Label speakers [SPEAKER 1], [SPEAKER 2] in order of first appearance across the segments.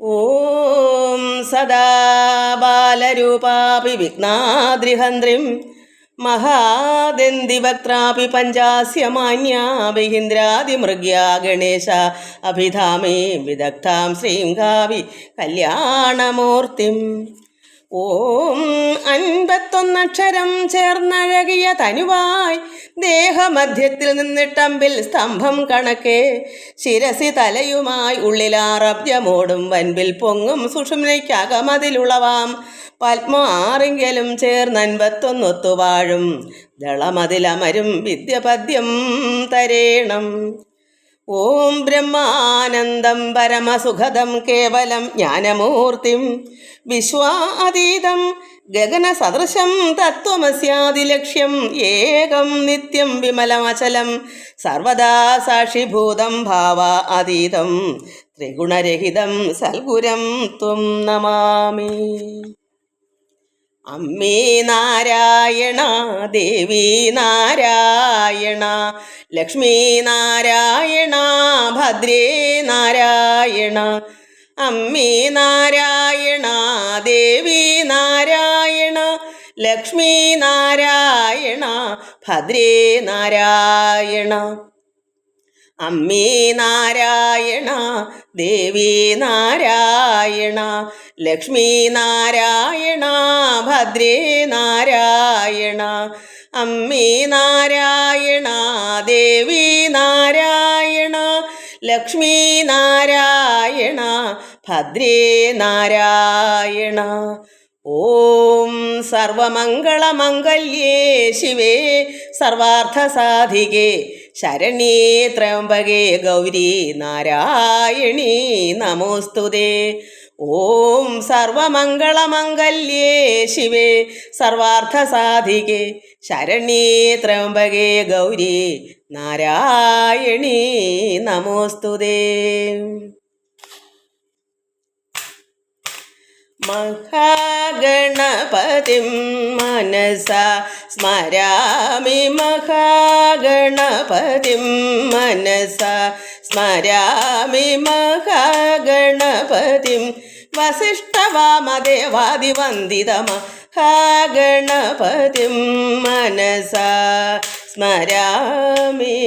[SPEAKER 1] ഓം സദാ ബാലരൂപാപി വിഘ്നാദ്രിഹന്ത്രിം മഹാദന്തിവക്ത്രാപി പഞ്ചാസ്യമാന്യാ വിഹിന്ദ്രാദിമൃഗ്യാ ഗണേശ അഭിധാമേ വിദഗ്ധാം ശ്രീംഘാവി കല്യാണമൂർത്തിം. ഓം 51 ചേർന്നഴകിയ തനുവായി ദേഹമധ്യത്തിൽ നിന്നിട്ടമ്പിൽ സ്തംഭം കണക്കെ ശിരസി തലയുമായി ഉള്ളിലാറബ്ജമോടും വൻപിൽ പൊങ്ങും സുഷുമ്നയ്ക്കകമതിലുളവാം പത്മം 6 ചേർന്ന് 51 വാഴും ദളമതിലമരും വിദ്യപദ്യം തരേണം. ഓം ബ്രഹ്മാനന്ദം പരമസുഖദം കേവലം ജ്ഞാനമൂർത്തിം വിശ്വാതീതം ഗഗനസദൃശം തത്വമസ്യാദിലക്ഷ്യം ഏകം നിത്യം വിമലമചലം സർവദാ സാക്ഷിഭൂതം ഭാവ അതീതം ത്രിഗുണരഹിതം സൽഗുരം ത്വം നമാമി. അമ്മേ നാരായണ, ദേവി നാരായണ, ലക്ഷ്മീ നാരായണ, ഭദ്രേ നാരായണ. അമ്മേ നാരായണ, ദേവി നാരായണ, ലക്ഷ്മീ നാരായണ, ഭദ്രേ നാരായണ. അമ്മേ നാരായണ, ദേവി നാരായണ, ലക്ഷ്മീ നാരായണ, ഭദ്രേ നാരായണ. അമ്മേ നാരായണ, ദേവി നാരായണ, ലക്ഷ്മീ നാരായണ, ഭദ്രേ നാരായണ. ഓം സർവമംഗളമംഗല്യേ ശിവേ സർവാർത്ഥസാധികേ ശരണ്യേ ത്രയംബകേ ഗൗരി നാരായണീ നമോസ്തുതേ. ഓം സർവമംഗളമംഗല്യേ ശിവേ സർവാർത്ഥസാധികേ ശരണ്യേ ത്രയംബകേ ഗൗരി നാരായണീ നമോസ്തുതേ. മഹാഗണപതിം മനസാ സ്മരാമി, മഹാഗണപതിം മനസാ സ്മരാമി, മഹാഗണപതിം വസിഷ്ഠവാമദേവാദിവന്ദിത മഹാഗണപതിം മനസാ സ്മരാമി.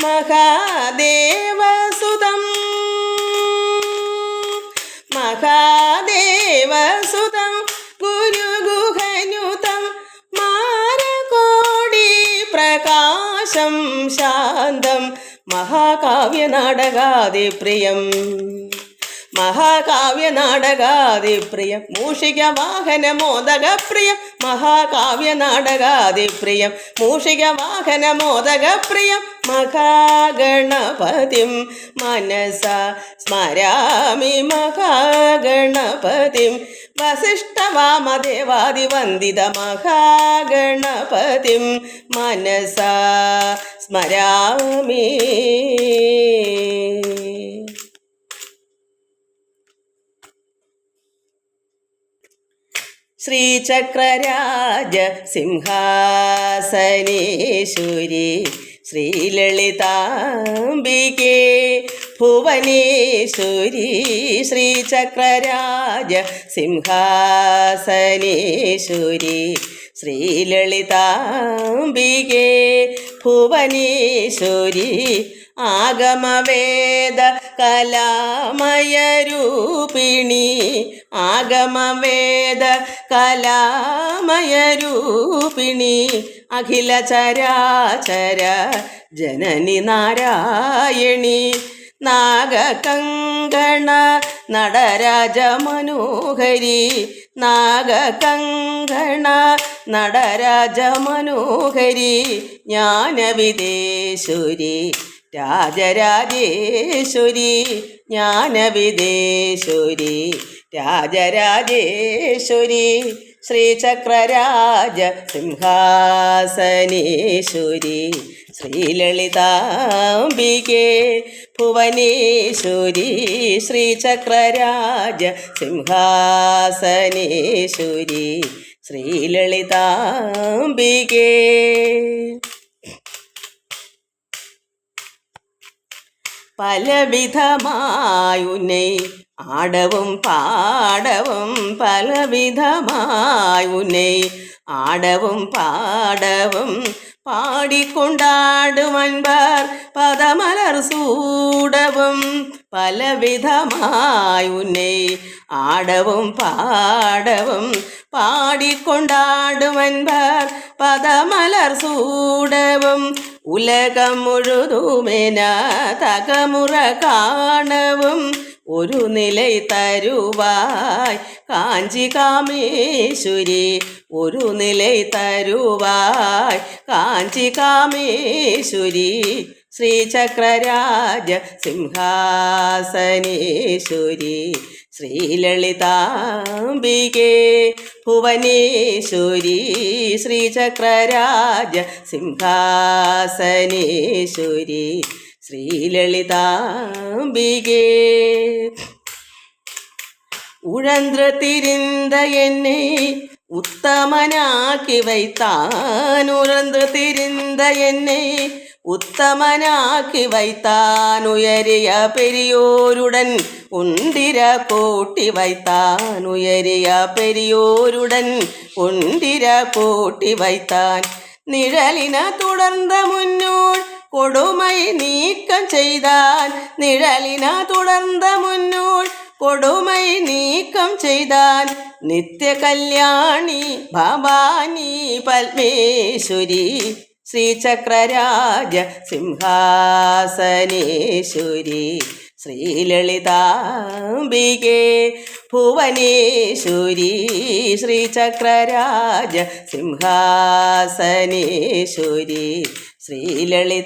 [SPEAKER 1] മഹാദേവസുതം മഹാദേവസുതം ഗുരുഗുഹനുതം മാരകോടി പ്രകാശം ശാന്തം മഹാകാവ്യനാടകാദിപ്രിയം മഹാകാവ്യനാടകാദിപ്രിയം മൂഷികവാഹനമോദകപ്രിയം മഹാകാവ്യനാടകാദിപ്രിയം മൂഷികവാഹനമോദകപ്രിയം മഹാഗണപതിം മനസാ സ്മരാമി, മഹാഗണപതിം വസിഷ്ഠവാമദേവാദിവന്ദിത മഹാഗണപതിം മനസാ സ്മരാമി. ശ്രീചക്രരാജ സിംഹാസനേശ്വരി ശ്രീലളിതാംബികേ ഭുവനേശ്വരി. ശ്രീചക്രരാജ സിംഹാസനേശ്വരി ശ്രീലളിതാംബികേ ഭുവനേശ്വരി. ആഗമവേദ കലാമയരൂപിണി ആഗമവേദ കലാമയരൂപിണി അഖില ചരാചര ജനനി നാരായണി. നാഗകങ്കണ നടരാജ മനോഹരി നാഗകങ്കണ നടരാജ മനോഹരി ജ്ഞാനവിദേശ്വരി രാജരാജേശ്വരി ജ്ഞാനവിദേശ്വരി രാജരാജേശ്വരി. ശ്രീചക്രരാജ സിംഹാസനേശ്വരി ശ്രീലളിതാംബികേ ഭുവനേശ്വരി. ശ്രീചക്രരാജ സിംഹാസനേശ്വരി ശ്രീലളിതാംബികേ. പലവിധമായുന്നെ ആടവും പാടവും പലവിധമായുന്നെ ആടവും പാടവും പാടിക്കൊണ്ടാടുമൻപർ പദമലർ സൂടവും പലവിധമായുന്നെ ആടവും പാടവും പാടിക്കൊണ്ടാടുമൻപർ പദമലർ സൂടവും ഉലകം മുഴുതുമെന തകമുറ കാണവും ഒരു നിലൈ തരുവായ് കാഞ്ചി കാമേശ്വരി ഒരു നിലൈ തരുവായ് കാഞ്ചി കാമേശ്വരി ശ്രീചക്രരാജ സിംഹാസനേശ്വരി ശ്രീലളിതാംബികേ ഭുവനേശ്വരി ശ്രീചക്രരാജ സിംഹാസനേശ്വരി ശ്രീലളിതാംബികേ ഉഴன்று തിരിந்த என்னை உத்தமனாக்கி வைத்தான் உழன்று திரிந்த என்னை உத்தமனாக்கி வைத்தான் உயரிய பெரியோருடன் உண்டிர கூட்டி வைத்தான் உயரிய பெரியோருடன் உண்டிர கூட்டி வைத்தான் நிழலின தொடர்ந்த முன்னோள் கொடுமை நீக்கம் செய்தான் நிழலின தொடர்ந்த முன்னோள் കൊടുമൈ നീക്കം ചെയ്താൻ നിത്യ കല്യാണി ഭവാനി പത്മേശ്വരി ശ്രീചക്രരാജ സിംഹാസനേശ്വരി ശ്രീലളിതാംബികേ ഭുവനേശ്വരി ശ്രീചക്രരാജ സിംഹാസനേശ്വരി ശ്രീലളിതാംബികേ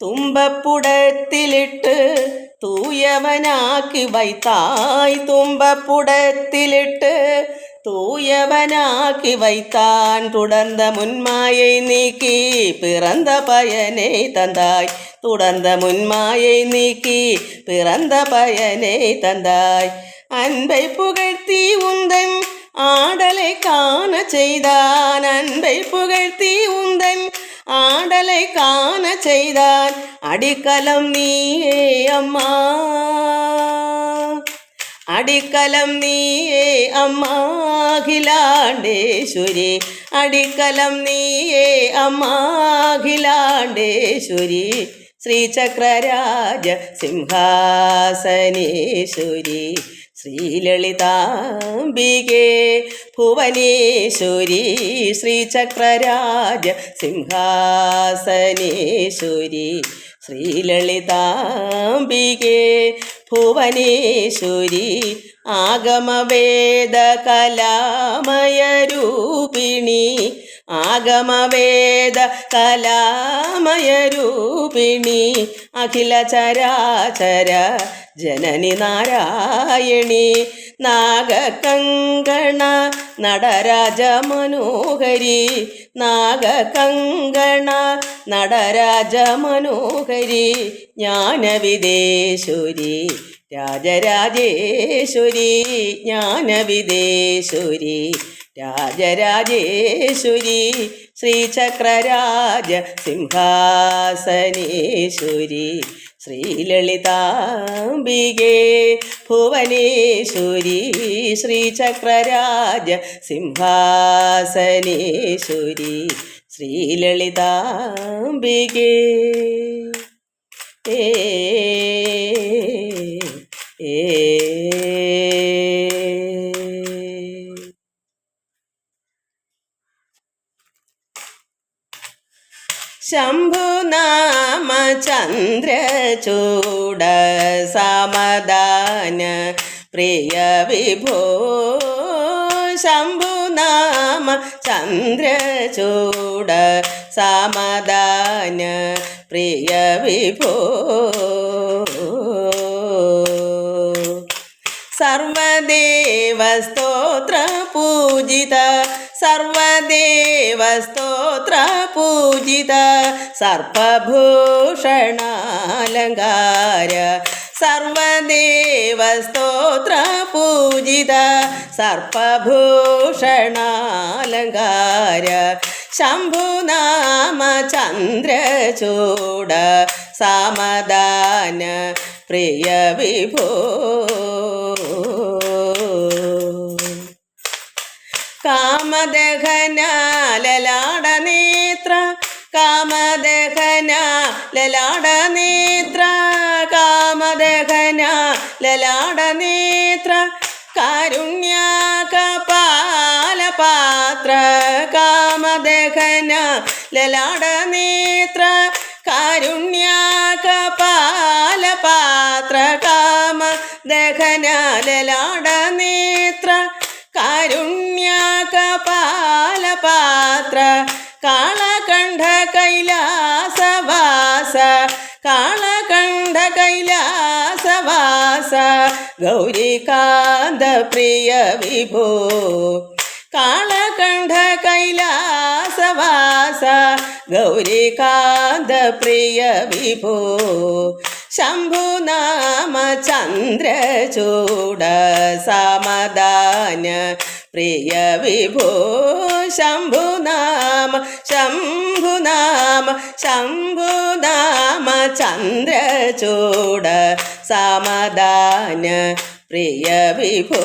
[SPEAKER 1] തുമ്പപ്പുടത്തിലിട്ട് തൂയവനാക്കി വൈത്തായ് തുമ്പപ്പുടത്തിലിട്ട് തൂയവനാക്കി வைத்தான் തുടർந்த മുന്മാயை നീക്കി പിറந்த பயனை தந்தாய் തുടർந்த മുന്മാயை നീക്കി പിറந்த பயனை தந்தாய் அன்பை புகழ்த்தி உந்தன் ஆடலை காண செய்தான் அன்பை புகழ்த்தி உந்தன் ஆடலை காண செய்தான் அடிக்கலம் நீயே அம்மா அடிக்கலம் நீயே அம்மா அகிலாண்டேஸ்வரி அடிக்கலம் நீயே அம்மா அகிலாண்டேஸ்வரி ശ്രീചക്രരാജ സിംഹാസനേശ്വരി ശ്രീലളിതാംബികേ ഭുവനേശ്വരി ശ്രീചക്രരാജ സിംഹാസനേശ്വരി ശ്രീലളിതാംബികേ ഭുവനേശ്വരി ആഗമവേദ കലാമയരൂപിണി ആഗമവേദ കലാമയരൂപിണി അഖില ചരാചര ജനനി നാരായണി നാഗകങ്കണ നടരാജ മനോഹരി നാഗകങ്കണ നടരാജ മനോഹരി ജ്ഞാനവിദേശ്വരി രാജരാജേശ്വരി ജ്ഞാനവിദേശ്വരി രാജരാജേശ്വരി ശ്രീചക്രരാജ സിംഹാസനേശ്വരി ശ്രീലളിതാംബികേ ഭുവനേശ്വരി ശ്രീചക്രരാജ സിംഹാസനേശ്വരി ശ്രീലളിതാംബികേ ശംഭുനാമ ചന്ദ്രചൂഡ സമദാന പ്രിയ വിഭോ ശംഭുനാമ ചന്ദ്രചൂഡ സമദാന പ്രിയ വിഭോ സർവദേവസ്തോത്ര പൂജിത സർവദേവസ്തോത്ര പൂജിത സർപ്പഭൂഷണാലങ്കാര സർവദേവസ്തോത്ര പൂജിത സർപ്പഭൂഷണാലങ്കാര ശംഭുനാമ ചന്ദ്രചൂഡ സാമദാന പ്രിയ വിഭോ കാമദഹന ലലാടനേത്ര കാമദഹന ലലാടനേത്ര കാമദഹന ലലാടനേത്ര കാരുണ്യകപാലപാത്ര കാമദഹന ലലാടനേത്ര കാരുണ്യകപാലപാത്ര കാമദഹന ലലാടനേത്ര കാരുണ്യകപാലപാത്ര കാളകണ്ഠ കൈലാസവാസ കാളകണ്ഠ കൈലാസവാസ ഗൗരികാന്ത പ്രിയ വിഭോ കാളകണ്ഠ കൈലാസവാസ ഗൗരികാന്ത പ്രിയ വിഭോ ശംഭുനാമ ചന്ദ്രചൂഡ സാമദാന പ്രിയ വിഭോ ശംഭുനാമ ശംഭുനാമ ശംഭുനാമ ചന്ദ്രചൂഡ സാമദാന പ്രിയ വിഭോ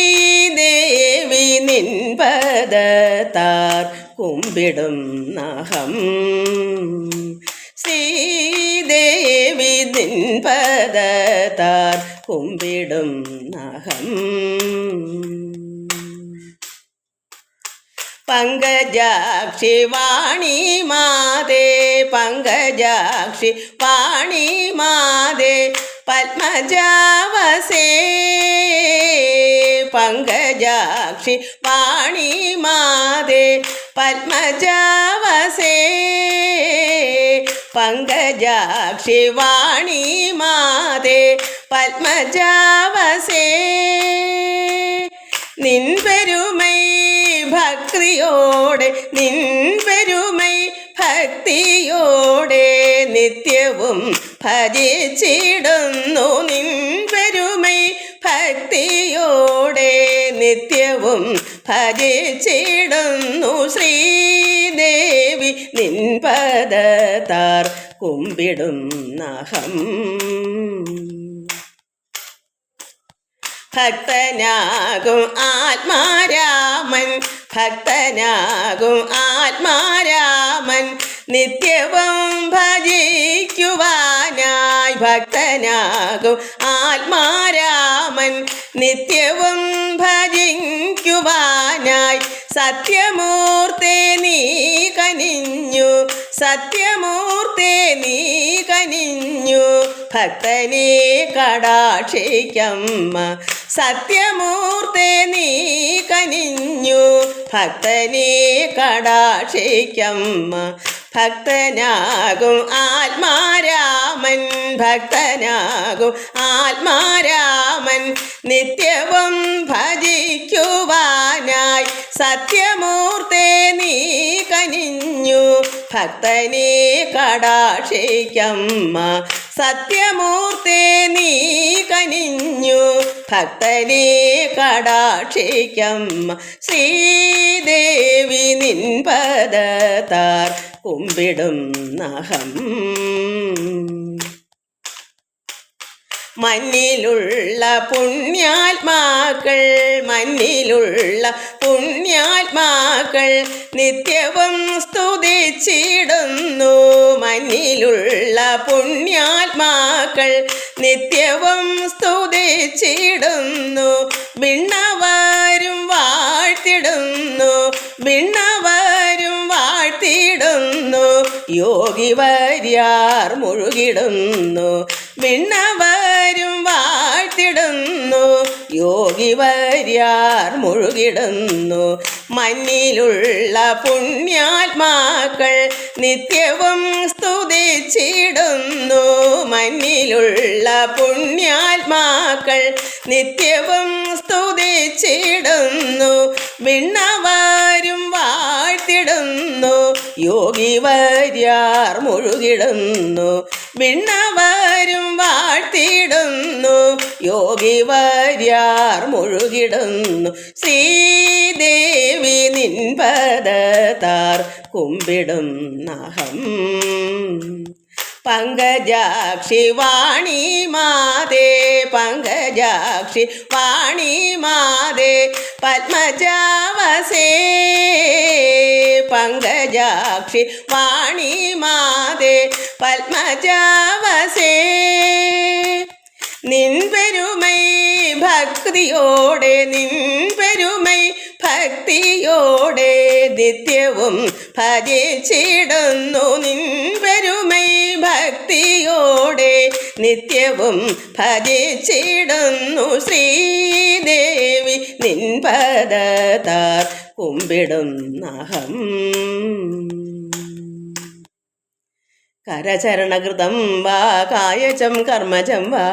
[SPEAKER 1] ശ്രീദേവി നിൻപദത്താർ കുമ്പിടും നഹം ശ്രീദേവി നിൻപദത്താർ കുമ്പിടും നഹം പങ്കജാക്ഷി വാണി മാതേ പങ്കജാക്ഷി വാണി മാതേ പത്മജാവസേ പങ്കജാക്ഷി വാണി മാതേ പത്മജാവസേ പങ്കജാക്ഷി വാണി മാതേ പത്മജാവസേ നിൻ പെരുമൈ ഭക്തിയോടെ നിൻ പെരുമൈ ഭക്തിയോടെ നിത്യവും ഭജിച്ചിടുന്നു നിൻ പെരുമൈ ഭക്തിയോടെ നിത്യവും ഭജിച്ചിടുന്നു ശ്രീദേവി നിൻ പദത്താർ കുമ്പിടും നഹം ഭക്തനാകും ആത്മാരാമൻ ഭക്തനാകും ആത്മാരാമൻ നിത്യവും ഭജിക്കുവാനായി ഭക്തനാകും ആത്മാരാമൻ നിത്യവും ഭജിക്കുവാനായി സത്യമൂർത്തേ നീ കനിഞ്ഞു സത്യമൂർത്തേ നീ കനിഞ്ഞു ഭക്തനെ കടാക്ഷിക്കമ്മ സത്യമൂർത്തേ നീ കനിഞ്ഞു ഭക്തനെ കടാക്ഷിക്കമ്മ ഭക്തനാകും ആത്മാരാമൻ ഭക്തനാകും ആത്മാരാമൻ നിത്യവും ഭജിക്കുവാനായി സത്യമൂർത്തേ നീ കനിഞ്ഞു ഭക്തനെ കടാക്ഷിക്കമ്മ സത്യമൂർത്തേ നീ കനിഞ്ഞു ഭക്തനെ കടാക്ഷിക്കമ്മ ശ്രീദേവി നിൻ പദത്താർ കുമ്പിടും നഹം മണ്ണിലുള്ള പുണ്യാത്മാക്കൾ മണ്ണിലുള്ള പുണ്യാത്മാക്കൾ നിത്യവും സ്തുതിച്ചിടുന്നു മണ്ണിലുള്ള പുണ്യാത്മാക്കൾ നിത്യവും സ്തുതിച്ചിടുന്നു വിണ്ണവരും വാഴ്ത്തിടുന്നു വിണ്ണവരും വാഴ്ത്തിടുന്നു യോഗിവര്യാർ മുഴുകിടുന്നു വിണ്ണവരും വാഴ്ത്തിടുന്നു യോഗിവര്യാർ മുഴുകിടുന്നു മണ്ണിലുള്ള പുണ്യാത്മാക്കൾ നിത്യവും സ്തുതിച്ചിടുന്നു മണ്ണിലുള്ള പുണ്യാത്മാക്കൾ നിത്യവും സ്തുതിച്ചിടുന്നു വിണ്ണവരും വാഴ്ത്തിടുന്നു യോഗിവര്യാർ മുഴുകിടുന്നു വിണ്ണവരും വാഴ്ത്തിടുന്നു യോഗിവര്യാർ മുഴുകിടുന്നു ശ്രീദേവി നിൻപദത്താർ കുമ്പിടും നഹം പങ്കജാക്ഷി വാണി മാതേ പങ്കജാക്ഷി വാണി മാതേ പത്മജാവസേ പങ്കജാക്ഷി വാണി മാതേ പത്മജാവസേ നിൻ പെരുമൈ ഭക്തിയോടെ നിൻ പെരുമൈ ഭക്തിയോടെ നിത്യവും ഭജിച്ചിടുന്നു നിൻ പെരുമൈ ഭക്തിയോടെ നിത്യവും ഭജിച്ചിടുന്നു ശ്രീദേവി നിൻ പദത്താർ കുമ്പിടുന്നഹം കരചരണകൃതം വാ കായജം കർമ്മജം വാ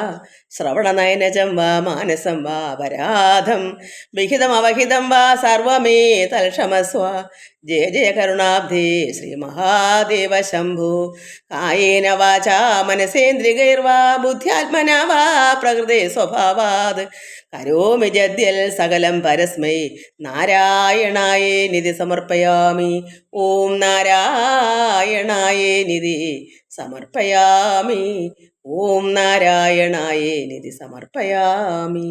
[SPEAKER 1] ശ്രവണനയനജം വാ മാനസം വാ അപരാധം വിഹിതമവഹിതം വാ സർവമേ തൽക്ഷമസ്വ ജയ ജയ കരുണാബ്ധേ ശ്രീ മഹാദേവ ശംഭോ കായേന വാചാ മനസേന്ദ്രിയൈർവാ ബുദ്ധ്യാത്മനാ വാ പ്രകൃതേ സ്വഭാവാത് കരോമി ജദ്യൽ സകലം പരസ്മൈ നാരായണായേ നിധി സമർപ്പയാമി ഓം നാരായണായേ നിധി സമർപ്പയാമി ഓം നാരായണായേ നിധി സമർപ്പയാമി.